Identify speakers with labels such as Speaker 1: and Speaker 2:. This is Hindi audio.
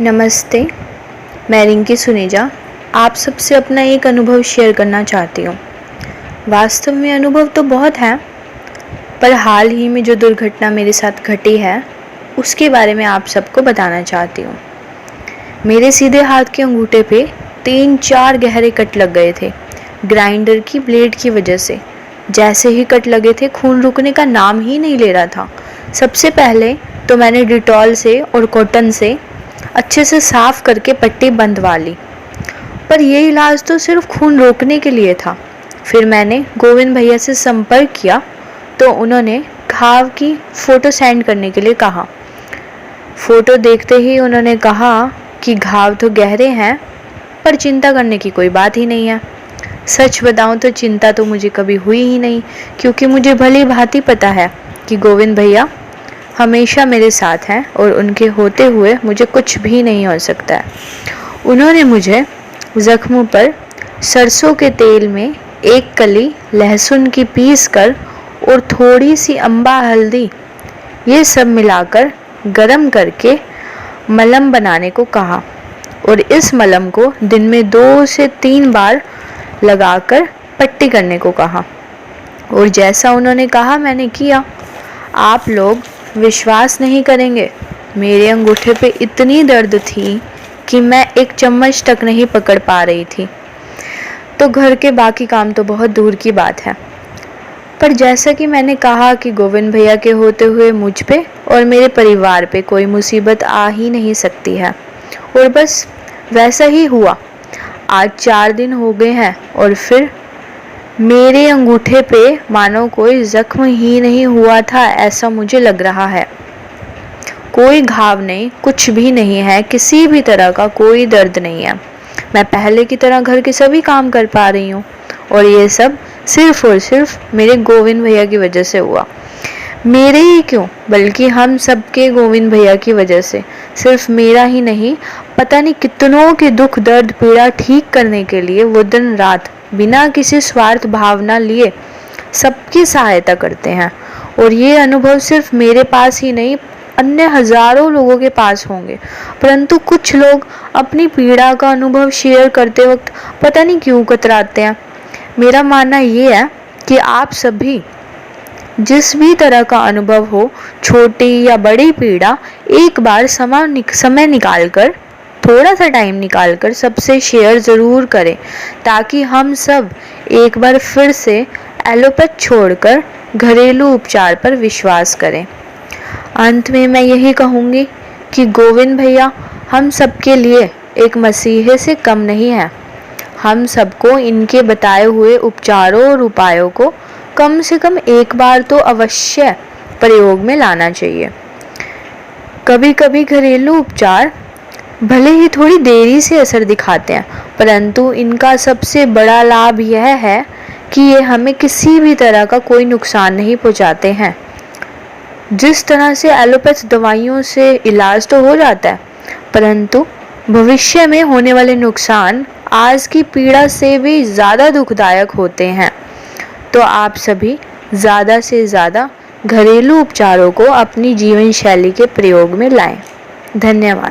Speaker 1: नमस्ते, मैं रिंकी सुनेजा आप सबसे अपना एक अनुभव शेयर करना चाहती हूँ। वास्तव में अनुभव तो बहुत हैं, पर हाल ही में जो दुर्घटना मेरे साथ घटी है, उसके बारे में आप सबको बताना चाहती हूँ। मेरे सीधे हाथ के अंगूठे पे 3-4 गहरे कट लग गए थे, ग्राइंडर की ब्लेड की वजह से। जैसे ही कट लगे थे, खून रुकने का नाम ही नहीं ले रहा था। सबसे पहले तो मैंने डिटॉल से और कॉटन से अच्छे से साफ करके पट्टी बंधवा ली, पर ये इलाज तो सिर्फ खून रोकने के लिए था। फिर मैंने गोविंद भैया से संपर्क किया तो उन्होंने घाव की फ़ोटो सेंड करने के लिए कहा। फ़ोटो देखते ही उन्होंने कहा कि घाव तो गहरे हैं, पर चिंता करने की कोई बात ही नहीं है। सच बताऊं तो चिंता तो मुझे कभी हुई ही नहीं, क्योंकि मुझे भली भांति पता है कि गोविंद भैया हमेशा मेरे साथ हैं और उनके होते हुए मुझे कुछ भी नहीं हो सकता है। उन्होंने मुझे ज़ख्मों पर सरसों के तेल में एक कली लहसुन की पीस कर और थोड़ी सी अम्बा हल्दी ये सब मिलाकर गरम करके मलम बनाने को कहा और इस मलम को दिन में 2 से 3 बार लगाकर पट्टी करने को कहा। और जैसा उन्होंने कहा मैंने किया। आप लोग विश्वास नहीं करेंगे, मेरे अंगूठे पे इतनी दर्द थी कि मैं एक चम्मच तक नहीं पकड़ पा रही थी। तो घर के बाकी काम तो बहुत दूर की बात है, पर जैसा कि मैंने कहा कि गोविंद भैया के होते हुए मुझ पे और मेरे परिवार पे कोई मुसीबत आ ही नहीं सकती है, और बस वैसा ही हुआ। आज 4 दिन हो गए हैं और फिर मेरे अंगूठे पे मानो कोई जख्म ही नहीं हुआ था, ऐसा मुझे लग रहा है। कोई घाव नहीं, कुछ भी नहीं है, किसी भी तरह का कोई दर्द नहीं है। मैं पहले की तरह घर के सभी काम कर पा रही हूँ, और ये सब सिर्फ और सिर्फ मेरे गोविंद भैया की वजह से हुआ। मेरे ही क्यों, बल्कि हम सबके गोविंद भैया की वजह से। सिर्फ मेरा ही नहीं, पता नहीं कितनों के दुख दर्द पीड़ा ठीक करने के लिए वो दिन रात बिना किसी स्वार्थ भावना लिए सबकी सहायता करते हैं। और ये अनुभव सिर्फ मेरे पास ही नहीं, अन्य हजारों लोगों के पास होंगे, परंतु कुछ लोग अपनी पीड़ा का अनुभव शेयर करते वक्त पता नहीं क्यों कतराते हैं। मेरा मानना ये है कि आप सभी जिस भी तरह का अनुभव हो, छोटी या बड़ी पीड़ा, एक बार समय निकालकर, थोड़ा सा टाइम निकालकर सबसे शेयर ज़रूर करें, ताकि हम सब एक बार फिर से एलोपैथ छोड़कर घरेलू उपचार पर विश्वास करें। अंत में मैं यही कहूँगी कि गोविंद भैया हम सबके लिए एक मसीहे से कम नहीं है। हम सबको इनके बताए हुए उपचारों और उपायों को कम से कम एक बार तो अवश्य प्रयोग में लाना चाहिए। कभी कभी घरेलू उपचार भले ही थोड़ी देरी से असर दिखाते हैं, परंतु इनका सबसे बड़ा लाभ यह है कि ये हमें किसी भी तरह का कोई नुकसान नहीं पहुंचाते हैं। जिस तरह से एलोपैथ दवाइयों से इलाज तो हो जाता है, परंतु भविष्य में होने वाले नुकसान आज की पीड़ा से भी ज़्यादा दुखदायक होते हैं। तो आप सभी ज़्यादा से ज़्यादा घरेलू उपचारों को अपनी जीवन शैली के प्रयोग में लाएं। धन्यवाद।